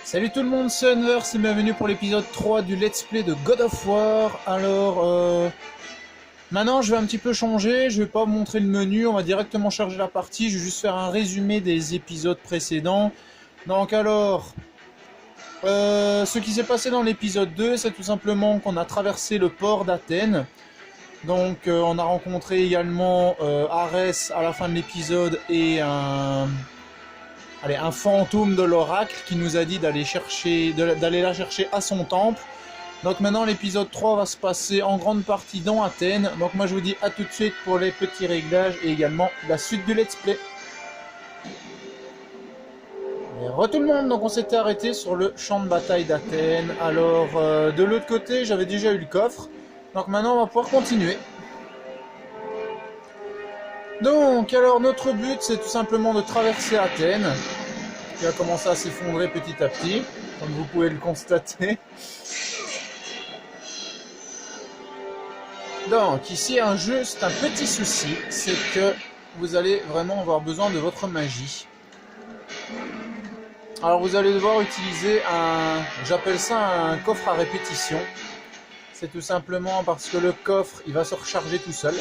Salut tout le monde, c'est Unverse et bienvenue pour l'épisode 3 du Let's Play de God of War. Alors, maintenant je vais un petit peu changer, je vais pas vous montrer le menu, on va directement charger la partie, je vais juste faire un résumé des épisodes précédents. Donc alors, ce qui s'est passé dans l'épisode 2, c'est tout simplement qu'on a traversé le port d'Athènes. Donc on a rencontré également Arès à la fin de l'épisode et un fantôme de l'oracle qui nous a dit d'aller la chercher à son temple. Donc maintenant l'épisode 3 va se passer en grande partie dans Athènes. Donc moi je vous dis à tout de suite pour les petits réglages et également la suite du let's play. Et re tout le monde, donc on s'était arrêté sur le champ de bataille d'Athènes. Alors de l'autre côté j'avais déjà eu le coffre. Donc maintenant on va pouvoir continuer. Donc, alors notre but c'est tout simplement de traverser Athènes, qui va commencer à s'effondrer petit à petit, comme vous pouvez le constater. Donc, ici juste un petit souci, c'est que vous allez vraiment avoir besoin de votre magie. Alors vous allez devoir utiliser j'appelle ça un coffre à répétition. C'est tout simplement parce que le coffre, il va se recharger tout seul.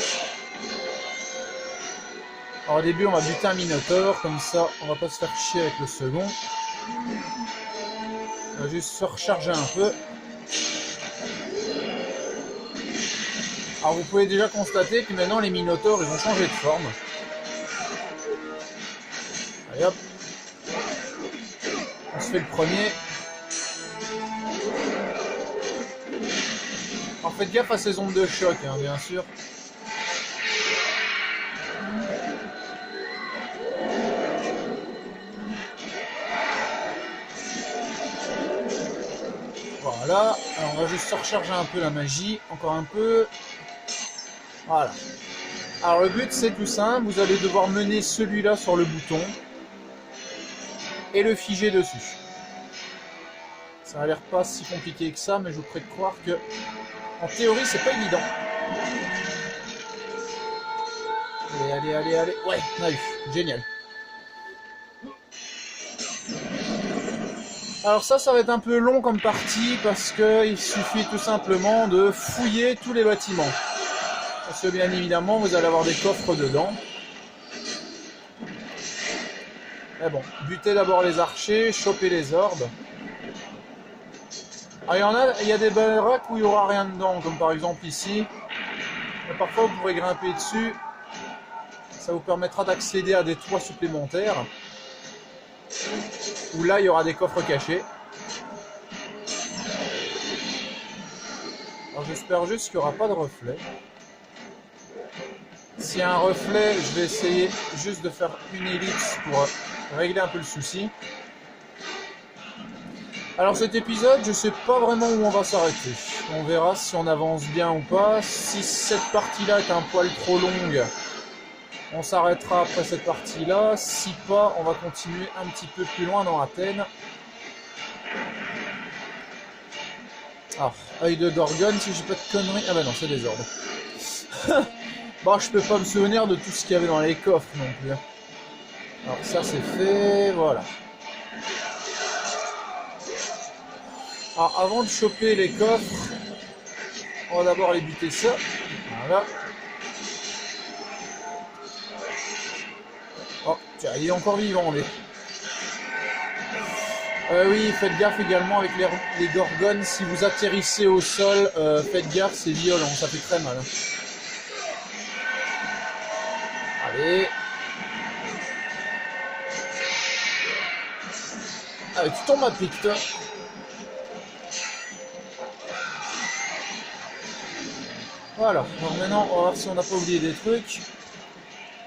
Alors au début on va buter un minotaure, comme ça on va pas se faire chier avec le second. On va juste se recharger un peu. Alors vous pouvez déjà constater que maintenant les minotaures ils vont changer de forme. Allez hop. On se fait le premier. Alors faites gaffe à ces ondes de choc, hein, bien sûr. Voilà, alors on va juste se recharger un peu la magie, encore un peu. Voilà. Alors le but c'est tout simple, vous allez devoir mener celui-là sur le bouton et le figer dessus. Ça a l'air pas si compliqué que ça, mais je vous prie de croire que en théorie c'est pas évident. Allez, ouais, on a eu, génial. Alors ça va être un peu long comme partie parce qu'il suffit tout simplement de fouiller tous les bâtiments. Parce que bien évidemment vous allez avoir des coffres dedans. Mais bon, butez d'abord les archers, chopez les orbes. Alors il y a des baraques où il n'y aura rien dedans, comme par exemple ici. Mais parfois vous pourrez grimper dessus. Ça vous permettra d'accéder à des toits supplémentaires. Où là il y aura des coffres cachés. Alors j'espère juste qu'il n'y aura pas de reflet. S'il y a un reflet, je vais essayer juste de faire une ellipse pour régler un peu le souci. Alors cet épisode, je sais pas vraiment où on va s'arrêter. On verra si on avance bien ou pas. Si cette partie-là est un poil trop longue, on s'arrêtera après cette partie-là. Si pas, on va continuer un petit peu plus loin dans Athènes. Ah, œil de Gorgone, si j'ai pas de conneries. Ah bah non, c'est des ordres. Bon, je peux pas me souvenir de tout ce qu'il y avait dans les coffres non plus. Alors ça c'est fait, voilà. Alors avant de choper les coffres, on va d'abord les buter ça. Voilà. Oh, tiens, il est encore vivant, lui. Oui, faites gaffe également avec les gorgones. Si vous atterrissez au sol, faites gaffe, c'est violent, ça fait très mal. Allez. Ah, tu tombes à pic, toi. Voilà, donc maintenant, on va voir si on n'a pas oublié des trucs.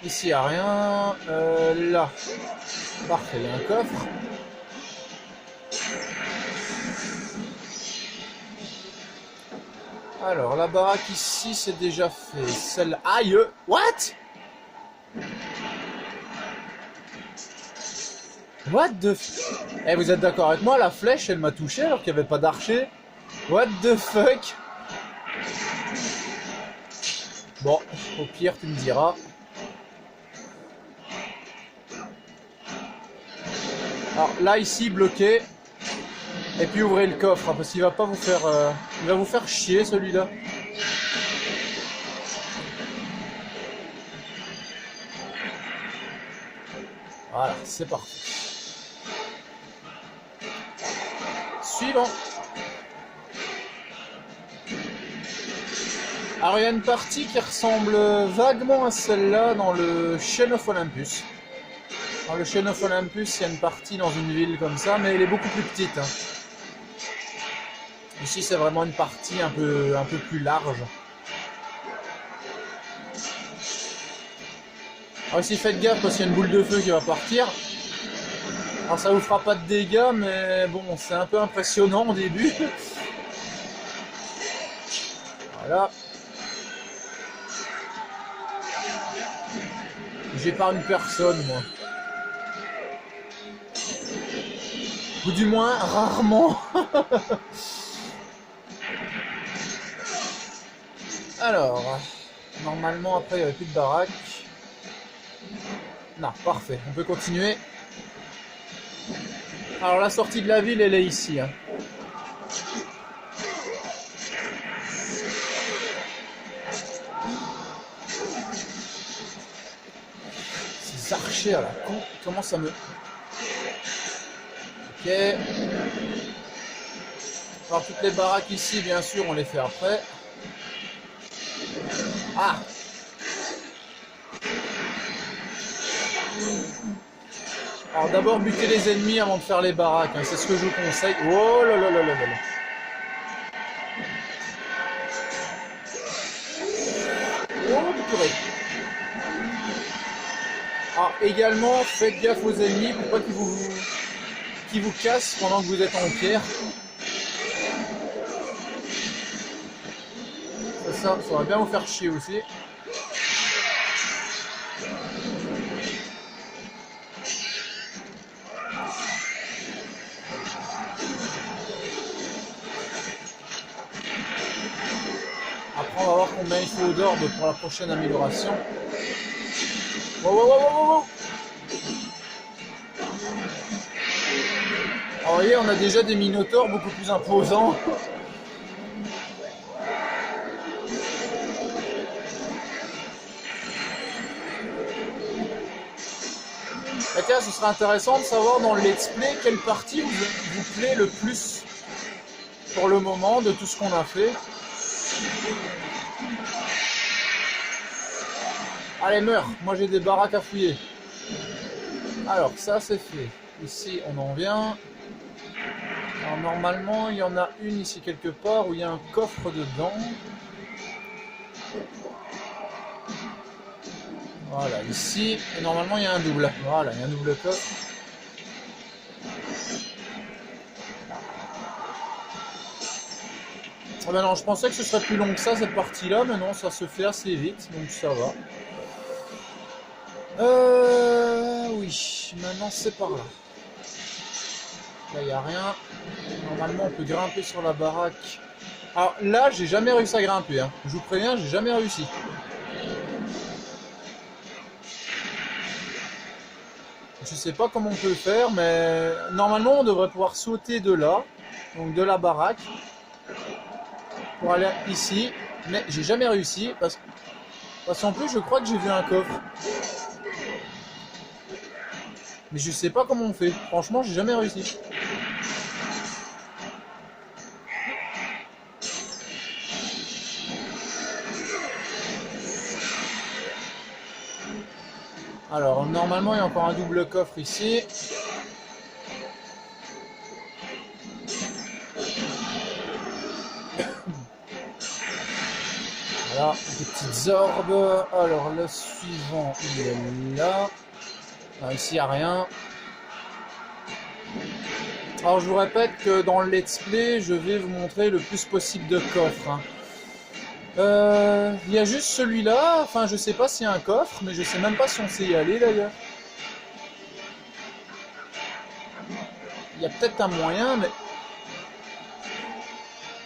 Ici, il n'y a rien. Là. Parfait, il y a un coffre. Alors, la baraque ici, c'est déjà fait. Celle... Aïe! What? What the fuck? Eh, vous êtes d'accord avec moi? La flèche, elle m'a touché alors qu'il n'y avait pas d'archer. What the fuck? Bon, au pire, tu me diras. Alors là, ici, bloqué. Et puis ouvrez le coffre, hein, parce qu'il va pas vous faire... il va vous faire chier celui-là. Voilà, c'est parti. Suivant. Alors il y a une partie qui ressemble vaguement à celle-là dans le Chain of Olympus. Dans le Chain of Olympus, il y a une partie dans une ville comme ça, mais elle est beaucoup plus petite. Hein. Ici, c'est vraiment une partie un peu plus large. Alors ici, faites gaffe parce qu'il y a une boule de feu qui va partir. Alors ça vous fera pas de dégâts, mais bon, c'est un peu impressionnant au début. Voilà. J'épargne personne, moi. Ou du moins, rarement. Alors, normalement, après, il n'y avait plus de baraque. Non, parfait. On peut continuer. Alors, la sortie de la ville, elle est ici. Hein. Ces archers, là, comment ça me... Ok. Alors toutes les baraques ici, bien sûr, on les fait après. Ah! Alors d'abord buter les ennemis avant de faire les baraques, hein, c'est ce que je vous conseille. Oh là là là là là là. Oh, purée. Alors également, faites gaffe aux ennemis pour pas qu'ils vous cassent pendant que vous êtes en pierre. Ça va bien vous faire chier aussi. Après, on va voir combien il faut d'orbes pour la prochaine amélioration. Wow, wow, wow, wow, wow. Alors, vous voyez, on a déjà des minotaures beaucoup plus imposants. Et tiens, ce serait intéressant de savoir dans le let's play quelle partie vous plaît le plus pour le moment de tout ce qu'on a fait. Allez, meurs, moi j'ai des baraques à fouiller. Alors, ça c'est fait. Ici, on en vient. Alors, normalement, il y en a une ici quelque part où il y a un coffre dedans. Voilà, ici, et normalement il y a un double. Voilà, il y a un double coffre. Ah ben non, je pensais que ce serait plus long que ça, cette partie-là, mais non, ça se fait assez vite, donc ça va. Oui, maintenant c'est par là. Là, il n'y a rien. Normalement, on peut grimper sur la baraque. Alors là, j'ai jamais réussi à grimper. Hein. Je vous préviens, j'ai jamais réussi. Je sais pas comment on peut le faire, mais normalement, on devrait pouvoir sauter de là, donc de la baraque, pour aller ici. Mais j'ai jamais réussi, parce qu'en plus, je crois que j'ai vu un coffre. Mais je sais pas comment on fait. Franchement, j'ai jamais réussi. Alors, normalement, il y a encore un double coffre ici. Voilà, des petites orbes. Alors, le suivant, il est là. Ah, ici, il n'y a rien. Alors, je vous répète que dans le let's play, je vais vous montrer le plus possible de coffres. Hein. Il y a juste celui-là, enfin je sais pas s'il y a un coffre, mais je sais même pas si on sait y aller d'ailleurs. Il y a peut-être un moyen, mais...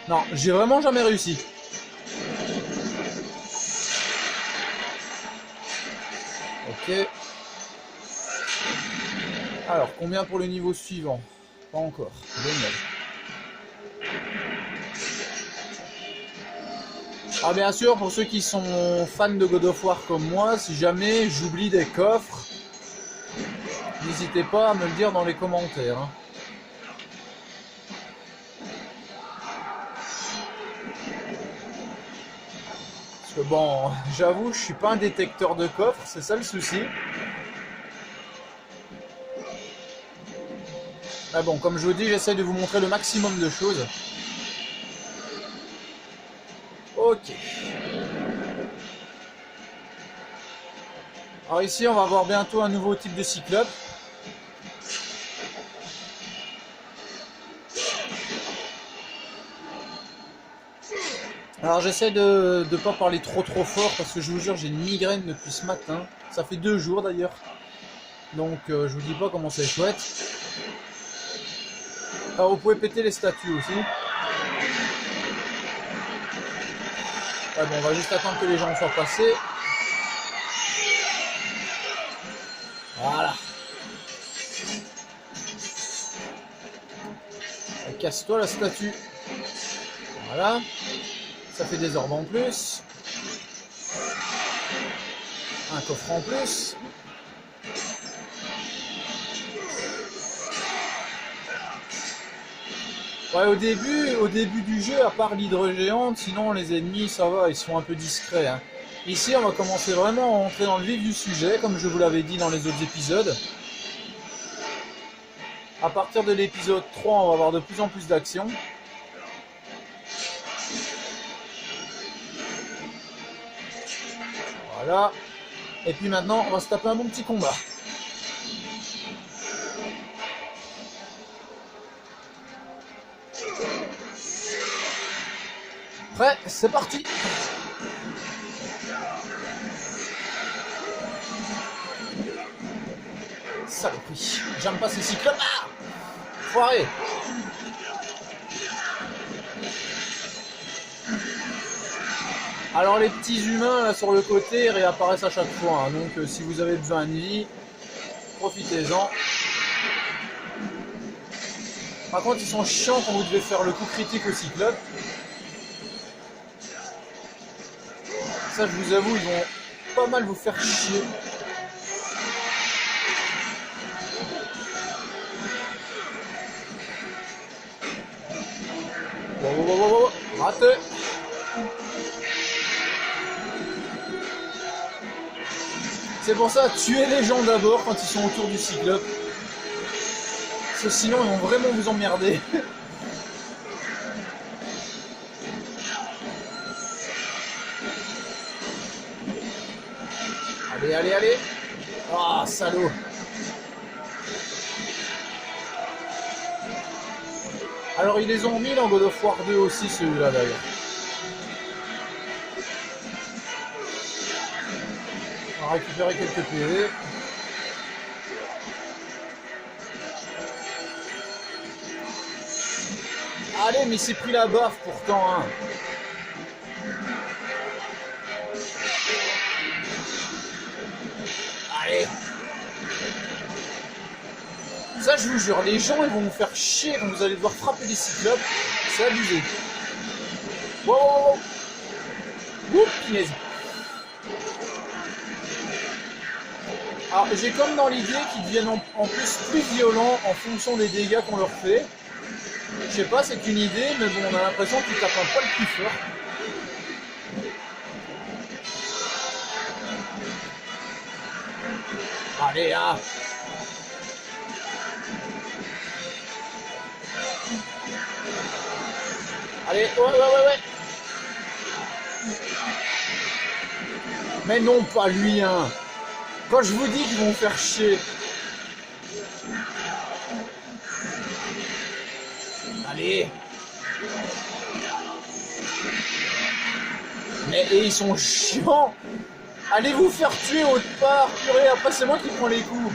Non, j'ai vraiment jamais réussi. Ok. Alors, combien pour le niveau suivant? Pas encore. Dommage. Ah bien sûr, pour ceux qui sont fans de God of War comme moi, si jamais j'oublie des coffres, n'hésitez pas à me le dire dans les commentaires. Hein. Parce que bon, j'avoue, je suis pas un détecteur de coffres, c'est ça le souci. Mais bon, comme je vous dis, j'essaie de vous montrer le maximum de choses. Ok. Alors ici, on va avoir bientôt un nouveau type de cyclope. Alors j'essaie de ne pas parler trop fort parce que je vous jure, j'ai une migraine depuis ce matin. Ça fait 2 jours d'ailleurs. Donc je vous dis pas comment c'est chouette. Alors vous pouvez péter les statues aussi. Ouais, bon, on va juste attendre que les gens soient passés. Voilà. Casse-toi la statue. Voilà. Ça fait des orbes en plus. Un coffre en plus. Ouais, au début du jeu, à part l'hydre géante, sinon les ennemis, ça va, ils sont un peu discrets. Hein. Ici, on va commencer vraiment à entrer dans le vif du sujet, comme je vous l'avais dit dans les autres épisodes. À partir de l'épisode 3, on va avoir de plus en plus d'action. Voilà. Et puis maintenant, on va se taper un bon petit combat. Prêt, c'est parti. Saloperie. J'aime pas ces cyclopes. Ah, foiré. Alors les petits humains là sur le côté réapparaissent à chaque fois. Hein. Donc si vous avez besoin de vie, profitez-en. Par contre, ils sont chiants quand vous devez faire le coup critique au cyclope. Ça, je vous avoue, ils vont pas mal vous faire chier. Wow. Raté. C'est pour ça, tuez les gens d'abord quand ils sont autour du cyclope. Parce que sinon, ils vont vraiment vous emmerder. Allez. Ah, salaud. Alors, ils les ont mis dans God of War 2 aussi, celui-là, d'ailleurs. On va récupérer quelques PV. Allez, mais c'est pris la baffe, pourtant, hein. Allez. Ça, je vous jure, les gens, ils vont vous faire chier quand vous allez devoir frapper des cyclopes. C'est abusé. Wow. Ouh, punaise. Alors, j'ai comme dans l'idée qu'ils deviennent en plus violents en fonction des dégâts qu'on leur fait. Je sais pas, c'est une idée, mais bon, on a l'impression qu'ils tapent un poil plus fort. Allez, là. Allez, ouais. Mais non, pas lui, hein. Quand je vous dis qu'ils vont faire chier. Allez. Mais et ils sont chiants. Allez vous faire tuer autre part. Purée, après c'est moi qui prends les coups.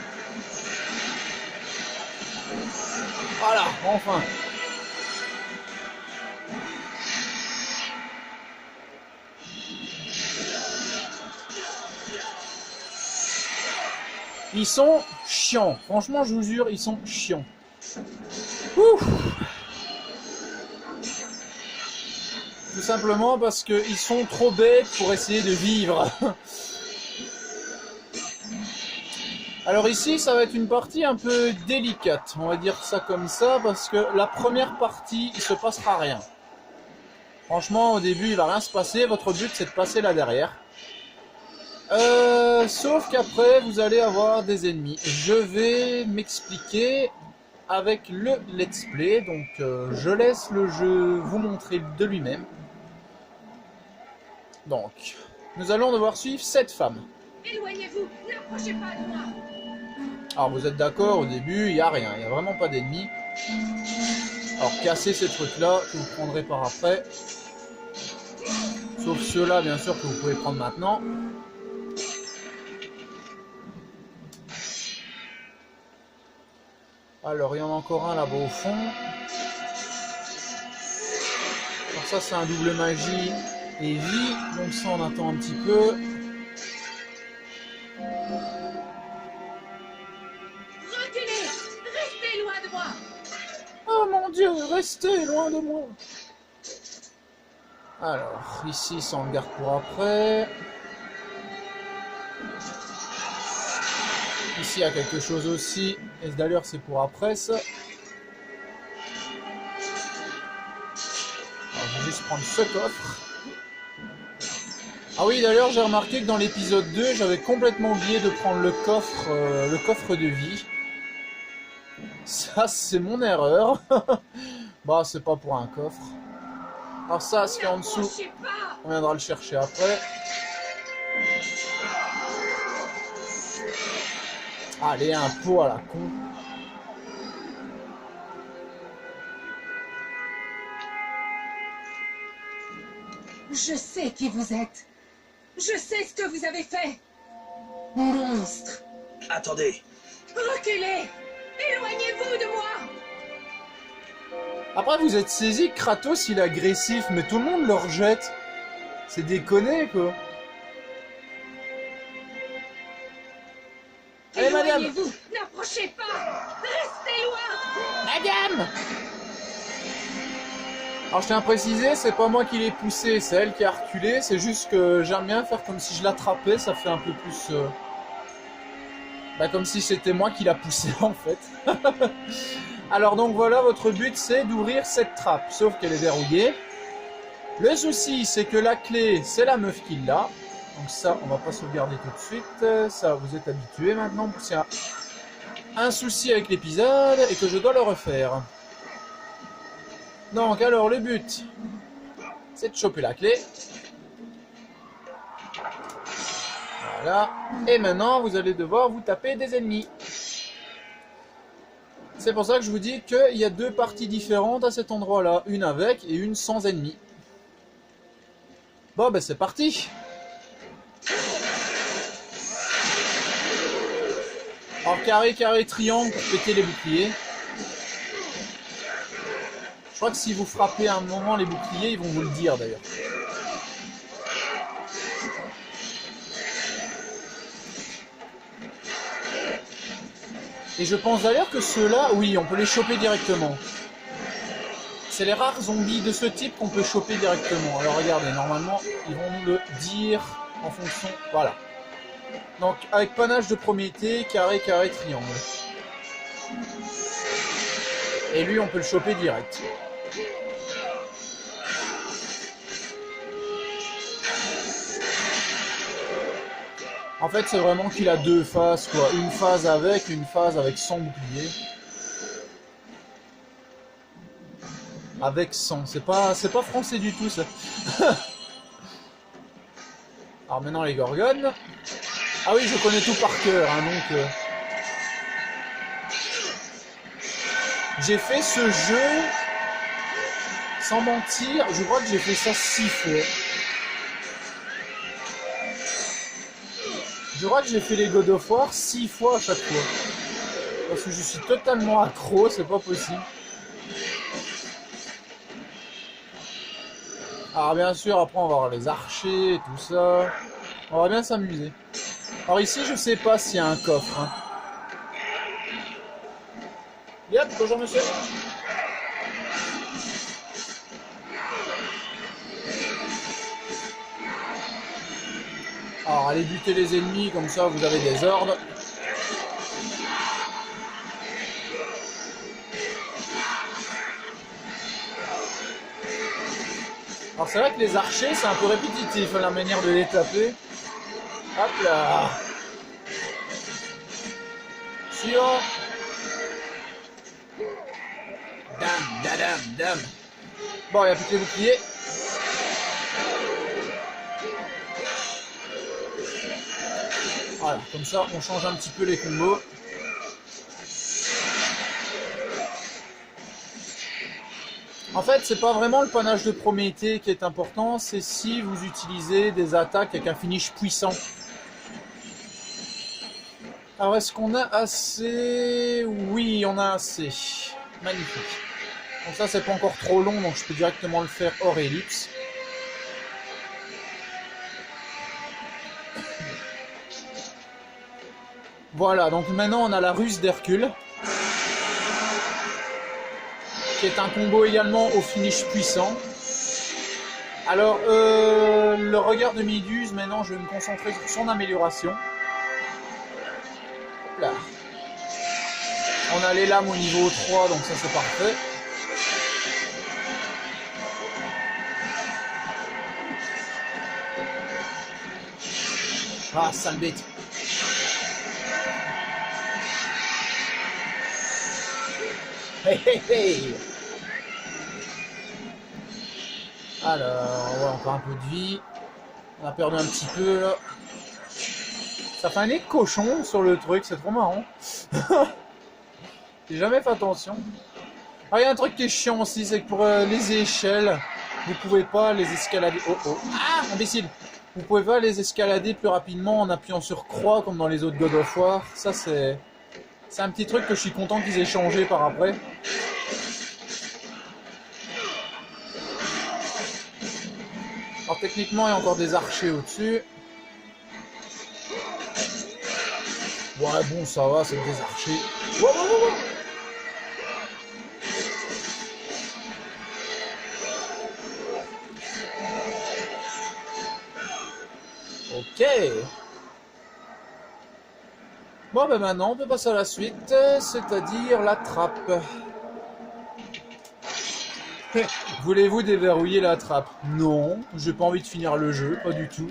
Voilà, enfin. Ils sont chiants. Franchement, je vous jure, ils sont chiants. Ouf. Tout simplement parce qu'ils sont trop bêtes pour essayer de vivre. Alors ici, ça va être une partie un peu délicate, on va dire ça comme ça, parce que la première partie, il se passera rien. Franchement, au début, il va rien se passer, votre but c'est de passer là derrière. Sauf qu'après, vous allez avoir des ennemis. Je vais m'expliquer avec le let's play, donc je laisse le jeu vous montrer de lui-même. Donc, nous allons devoir suivre cette femme. Éloignez-vous, n'approchez pas de moi. Alors vous êtes d'accord, au début, il n'y a rien, il n'y a vraiment pas d'ennemis. Alors cassez ces trucs-là que vous prendrez par après. Sauf ceux-là, bien sûr, que vous pouvez prendre maintenant. Alors, il y en a encore un là-bas au fond. Alors ça, c'est un double magie et vie. Donc ça, on attend un petit peu. Reculez, restez loin de moi. Oh mon Dieu, restez loin de moi. Alors, ici, ça on le garde pour après. Ici, il y a quelque chose aussi. Et d'ailleurs, c'est pour après, ça. Alors, je vais juste prendre ce coffre. Ah oui, d'ailleurs, j'ai remarqué que dans l'épisode 2, j'avais complètement oublié de prendre le coffre de vie. Ça, c'est mon erreur. Bah, c'est pas pour un coffre. Alors ça, ce qui est en dessous, on viendra le chercher après. Allez, un pot à la con. Je sais qui vous êtes. Je sais ce que vous avez fait. Monstre. Attendez. Reculez. Éloignez-vous de moi. Après, vous êtes saisi que Kratos, il est agressif, mais tout le monde le rejette. C'est déconné, quoi. Allez, madame. Éloignez-vous. N'approchez pas. Restez loin. Madame. Alors, je tiens à préciser, c'est pas moi qui l'ai poussé, c'est elle qui a reculé. C'est juste que j'aime bien faire comme si je l'attrapais, ça fait un peu plus... comme si c'était moi qui l'a poussé, en fait. Alors donc voilà, votre but c'est d'ouvrir cette trappe, sauf qu'elle est verrouillée. Le souci c'est que la clé, c'est la meuf qui l'a. Donc ça, on va pas sauvegarder tout de suite. Ça, vous êtes habitués maintenant, parce qu'il y a un souci avec l'épisode et que je dois le refaire. Donc alors le but, c'est de choper la clé. Voilà. Et maintenant, vous allez devoir vous taper des ennemis. C'est pour ça que je vous dis qu'il y a deux parties différentes à cet endroit-là. Une avec et une sans ennemis. Bon, ben c'est parti. Alors carré, carré, triangle pour péter les boucliers. Je crois que si vous frappez à un moment les boucliers, ils vont vous le dire d'ailleurs. Et je pense d'ailleurs que ceux-là, oui, on peut les choper directement. C'est les rares zombies de ce type qu'on peut choper directement. Alors regardez, normalement, ils vont nous le dire en fonction... Voilà. Donc, avec panache de Prométhée, carré, carré, triangle. Et lui, on peut le choper direct. En fait, c'est vraiment qu'il a deux phases, quoi. Une phase avec sans bouclier. Avec 100. C'est pas français du tout, ça. Alors maintenant, les gorgones. Ah oui, je connais tout par cœur, hein, donc... J'ai fait ce jeu, sans mentir, je crois que j'ai fait ça 6 fois. Je crois que j'ai fait les God of War 6 fois à chaque fois. Parce que je suis totalement accro, c'est pas possible. Alors bien sûr, après on va avoir les archers et tout ça. On va bien s'amuser. Alors ici, je sais pas s'il y a un coffre. Hein. Yep, bonjour monsieur. Alors allez buter les ennemis, comme ça vous avez des ordres. Alors c'est vrai que les archers c'est un peu répétitif la manière de les taper. Hop là. Suivant. Dam, dadam, dam. Bon, il n'y a plus que les boucliers. Voilà, comme ça on change un petit peu les combos. En fait, c'est pas vraiment le panache de Prométhée qui est important, c'est si vous utilisez des attaques avec un finish puissant. Alors, est-ce qu'on a assez? Oui, on a assez. Magnifique. Donc ça, c'est pas encore trop long, donc je peux directement le faire hors ellipse. Voilà, donc maintenant on a la ruse d'Hercule, qui est un combo également au finish puissant. Alors, le regard de Méduse, maintenant je vais me concentrer sur son amélioration. Hop là. On a les lames au niveau 3, donc ça c'est parfait. Ah, sale bête. Hey, hey, hey. Alors, ouais, encore un peu de vie. On a perdu un petit peu là. Ça fait un nez de cochon sur le truc, c'est trop marrant. J'ai jamais fait attention. Ah, il y a un truc qui est chiant aussi, c'est que pour les échelles, vous pouvez pas les escalader. Oh oh. Ah, imbécile. Vous pouvez pas les escalader plus rapidement en appuyant sur croix comme dans les autres God of War. Ça, c'est un petit truc que je suis content qu'ils aient changé par après. Alors techniquement, il y a encore des archers au-dessus. Ouais, bon, ça va, c'est des archers. Wow, wow, wow, wow. Ok. Bon, ben maintenant, on peut passer à la suite, c'est-à-dire la trappe. Voulez-vous déverrouiller la trappe? Non, j'ai pas envie de finir le jeu, pas du tout.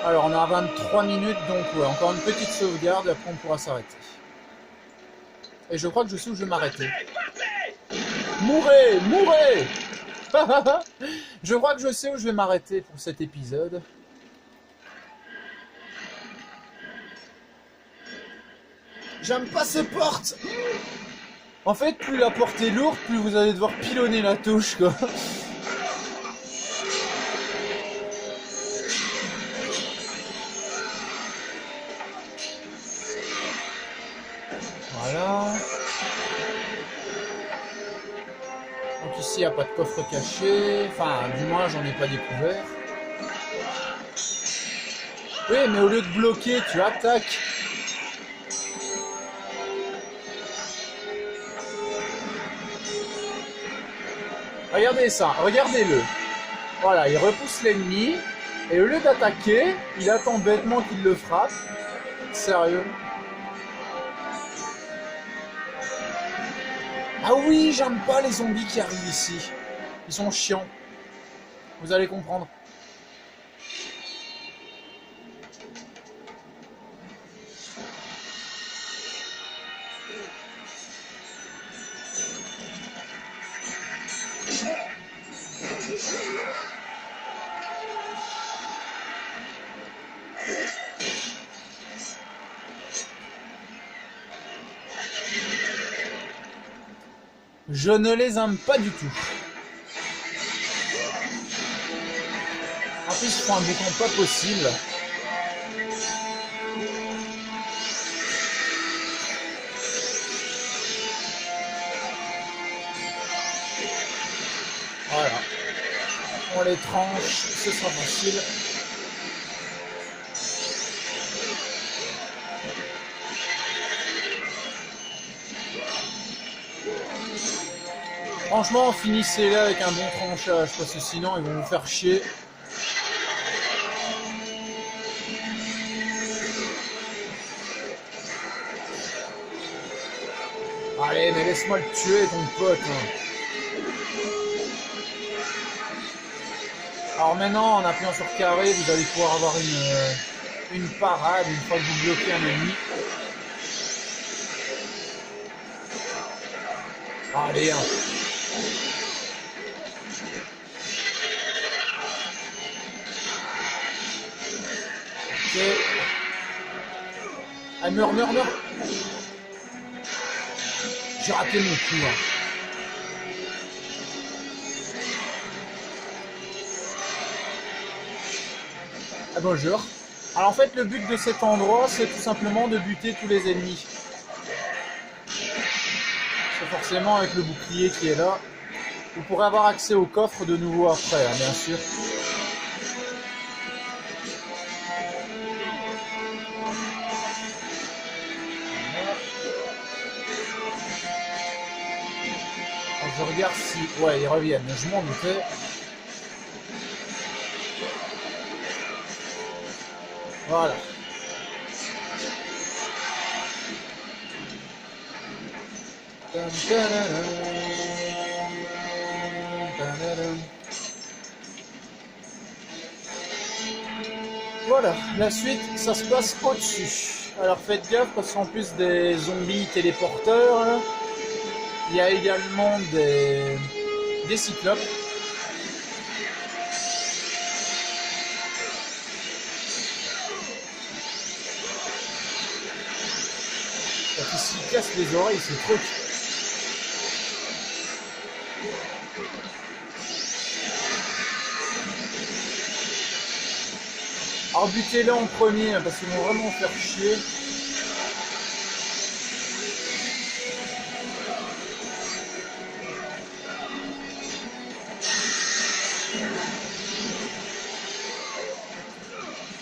Alors, on a 23 minutes, donc ouais, encore une petite sauvegarde, et après on pourra s'arrêter. Et je crois que je sais où je vais m'arrêter. Mourez! Mourez! Je crois que je sais où je vais m'arrêter pour cet épisode. J'aime pas ces portes! En fait, plus la porte est lourde, plus vous allez devoir pilonner la touche, quoi. Voilà. Donc ici, il n'y a pas de coffre caché. Enfin, du moins, j'en ai pas découvert. Oui, mais au lieu de bloquer, tu attaques. Regardez ça, regardez-le. Voilà, il repousse l'ennemi. Et au lieu d'attaquer, il attend bêtement qu'il le frappe. Sérieux. Ah oui, j'aime pas les zombies qui arrivent ici. Ils sont chiants. Vous allez comprendre. Je ne les aime pas du tout. En plus, je prends un boucan pas possible. Voilà. On les tranche, ce sera facile. Franchement, finissez-les avec un bon tranchage, parce que sinon ils vont vous faire chier. Allez, mais laisse-moi le tuer, ton pote. Alors maintenant, en appuyant sur carré, vous allez pouvoir avoir une parade une fois que vous bloquez un ennemi. Allez, hein. Ok. Ah, meurs. J'ai raté mon coup, hein. Ah bonjour. Alors en fait, le but de cet endroit, c'est tout simplement de buter tous les ennemis. C'est forcément avec le bouclier qui est là. Vous pourrez avoir accès au coffre de nouveau après, hein, bien sûr. Alors, je regarde si... Ouais, ils reviennent. Je m'en doutais. Voilà. Voilà, la suite, ça se passe au-dessus. Alors faites gaffe parce qu'en plus des zombies téléporteurs, là, il y a également des cyclopes. Qui se cassent les oreilles, ce truc. Alors butez-les en premier parce qu'ils vont vraiment faire chier.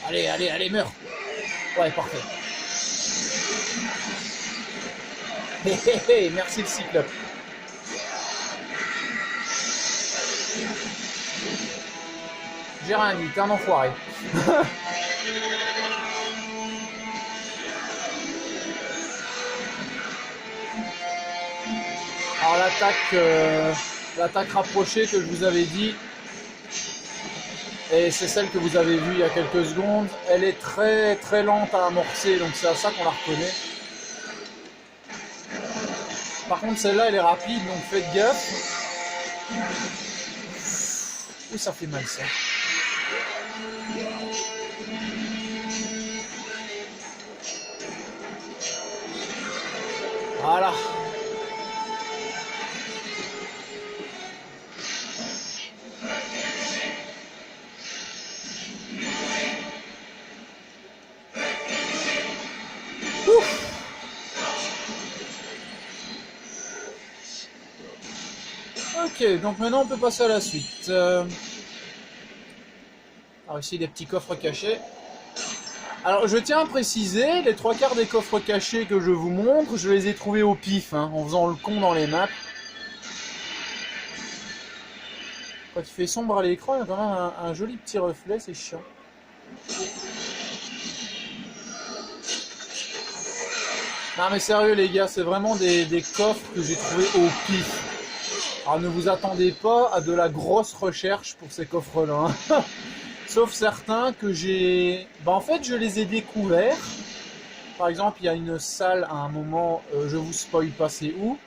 Allez, meurs. Ouais, parfait. Merci le cyclope. J'ai rien dit, t'es un enfoiré. Alors l'attaque rapprochée que je vous avais dit, et c'est celle que vous avez vue il y a quelques secondes, elle est très très lente à amorcer, donc c'est à ça qu'on la reconnaît. Par contre celle-là elle est rapide, donc faites gaffe. Et ça fait mal ça. Voilà. Ouf. Ok, donc maintenant on peut passer à la suite. Alors ici des petits coffres cachés. Alors je tiens à préciser, les 3/4 des coffres cachés que je vous montre, je les ai trouvés au pif, hein, en faisant le con dans les maps. Quand il fait sombre à l'écran, il y a quand même un joli petit reflet, c'est chiant. Non mais sérieux les gars, c'est vraiment des coffres que j'ai trouvés au pif. Alors ne vous attendez pas à de la grosse recherche pour ces coffres-là. Hein. Sauf certains que j'ai... Bah en fait je les ai découverts. Par exemple il y a une salle à un moment, je vous spoil pas c'est où.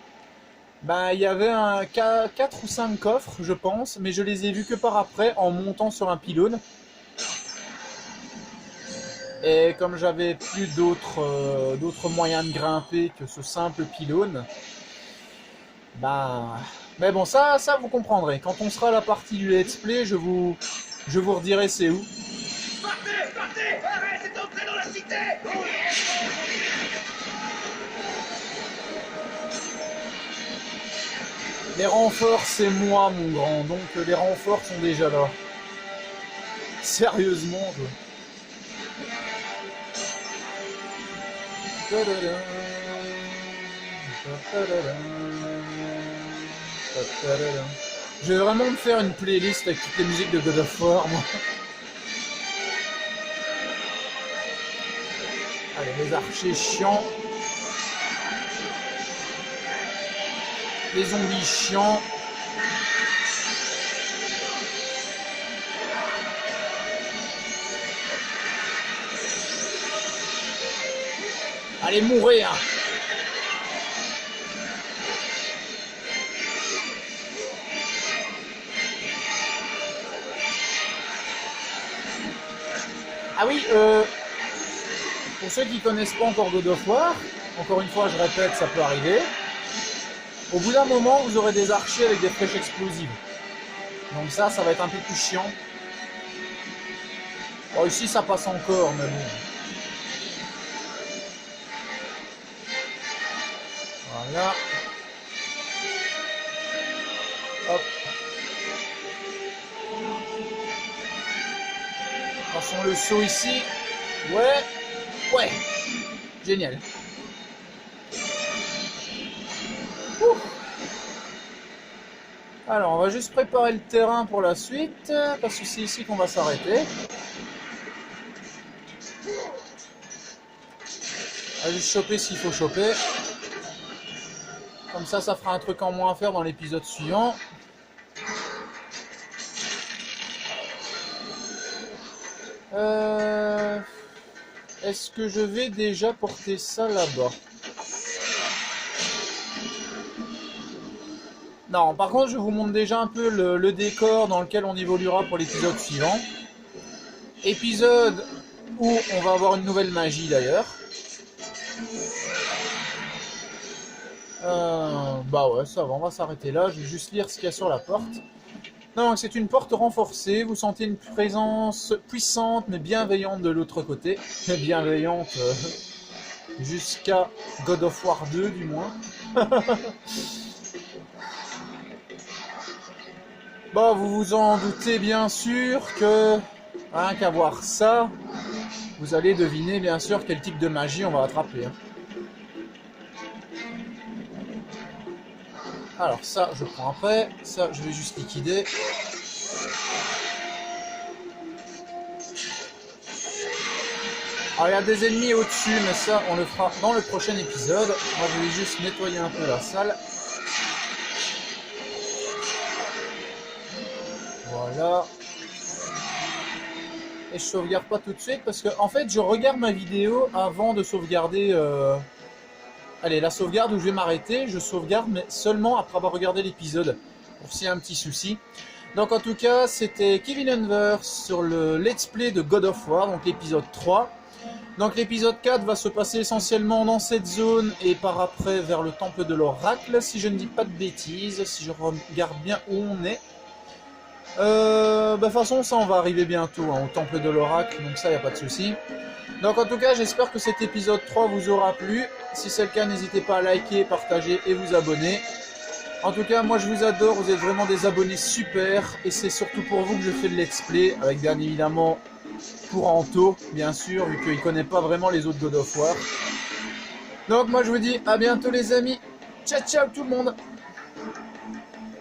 Bah il y avait 4 ou 5 coffres je pense, mais je les ai vus que par après en montant sur un pylône. Et comme j'avais plus d'autres moyens de grimper que ce simple pylône, bah... Mais bon ça vous comprendrez. Quand on sera à la partie du let's play, je vous redirai c'est où. Partez! Arrêtez d'entrer dans la cité! Les renforts, c'est moi, mon grand. Donc les renforts sont déjà là. Sérieusement, quoi. Je vais vraiment me faire une playlist avec toutes les musiques de God of War, moi. Allez, les archers chiants. Les zombies chiants. Allez, mourir! Ah oui, pour ceux qui connaissent pas encore God of War, encore une fois, je répète, ça peut arriver. Au bout d'un moment, vous aurez des archers avec des flèches explosives. Donc ça va être un peu plus chiant. Bon, ici, ça passe encore, mais bon. Voilà. Hop. Passons le saut ici. Ouais. Ouais. Génial. Ouh. Alors, on va juste préparer le terrain pour la suite, parce que c'est ici qu'on va s'arrêter. On va juste choper s'il faut choper. Comme ça fera un truc en moins à faire dans l'épisode suivant. Est-ce que je vais déjà porter ça là-bas? Non, par contre, je vous montre déjà un peu le décor dans lequel on évoluera pour l'épisode suivant. Épisode où on va avoir une nouvelle magie d'ailleurs. Bah ouais, ça va, on va s'arrêter là. Je vais juste lire ce qu'il y a sur la porte. Non, c'est une porte renforcée. Vous sentez une présence puissante mais bienveillante de l'autre côté. Bienveillante jusqu'à God of War 2 du moins. Bon, vous vous en doutez bien sûr que, rien qu'à voir ça, vous allez deviner bien sûr quel type de magie on va attraper. Hein. Alors ça, je prends après. Ça, je vais juste liquider. Alors, il y a des ennemis au-dessus, mais ça, on le fera dans le prochain épisode. Moi, je vais juste nettoyer un peu la salle. Voilà. Et je sauvegarde pas tout de suite parce que, en fait, je regarde ma vidéo avant de sauvegarder... Allez, la sauvegarde où je vais m'arrêter, je sauvegarde, mais seulement après avoir regardé l'épisode, pour s'il y a un petit souci. Donc en tout cas, c'était Kevin Unverse sur le Let's Play de God of War, donc l'épisode 3. Donc l'épisode 4 va se passer essentiellement dans cette zone et par après vers le temple de l'oracle, si je ne dis pas de bêtises, si je regarde bien où on est. De toute façon, ça on va arriver bientôt hein, au temple de l'oracle, donc ça, il n'y a pas de souci. Donc en tout cas, j'espère que cet épisode 3 vous aura plu. Si c'est le cas, n'hésitez pas à liker, partager et vous abonner. En tout cas, moi je vous adore, vous êtes vraiment des abonnés super. Et c'est surtout pour vous que je fais le let's play, avec bien évidemment pour Anto, bien sûr, vu qu'il ne connaît pas vraiment les autres God of War. Donc moi je vous dis à bientôt les amis. Ciao ciao tout le monde.